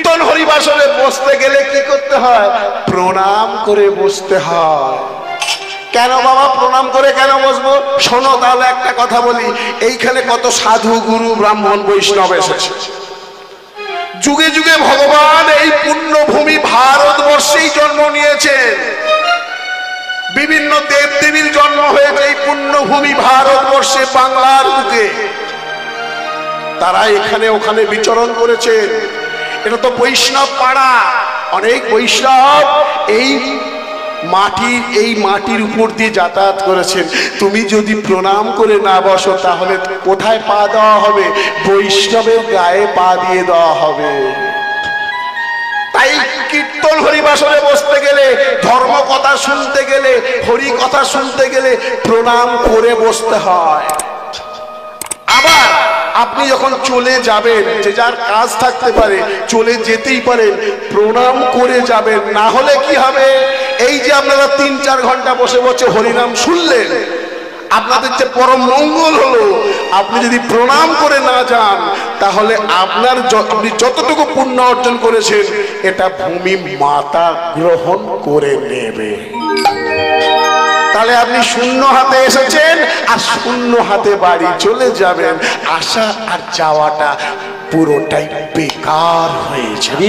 কীর্তন হরিবাসরে বসতে গেলে কি করতে হয়? প্রণাম করে বসতে হয়। কেন বাবা প্রণাম করে কেন বসবো? শোনো তাহলে একটা কথা বলি। এইখানে কত সাধু গুরু ব্রাহ্মণ বৈষ্ণব এসেছে। যুগে যুগে ভগবান এই পুণ্যভূমি ভারতবর্ষেই জন্ম নিয়েছেন। বিভিন্ন দেব দেবীর জন্ম হয়েছে এই পুণ্যভূমি ভারতবর্ষে, বাংলার বুকে। তারা এখানে ওখানে বিচরণ করেছেন। এটা তো বৈষ্ণব পাড়া। অনেক বৈষ্ণব এই মাটির উপর দিয়ে যাতায়াত করেছেন। তুমি যদি প্রণাম করে না বসো তাহলে কোথায় পা দেওয়া হবে? বৈষ্ণবের গায়ে পা দিয়ে দেওয়া হবে। তাই কীর্তন হরিবাসরে বসতে গেলে, ধর্ম কথা শুনতে গেলে, হরি কথা শুনতে গেলে প্রণাম করে বসতে হয়। আবার আপনি যখন চলে যাবেন, যে যার কাজ থাকতে পারে চলে যেতেই পারেন, প্রণাম করে যাবেন। না হলে কি হবে? এই যে আপনারা 3-4 ঘন্টা বসে বসে হরিনাম শুনলেন, আপনাদের যে পরম মঙ্গল হলো, আপনি যদি প্রণাম করে না যান তাহলে আপনি যতটুকু পুণ্য অর্জন করেছেন এটা ভূমি মাতা গ্রহণ করে নেবে। তাহলে আপনি শূন্য হাতে এসেছেন আর শূন্য হাতে বাড়ি চলে যাবেন। আসা আর যাওয়াটা পুরোটাই বেকার হয়ে যাবে।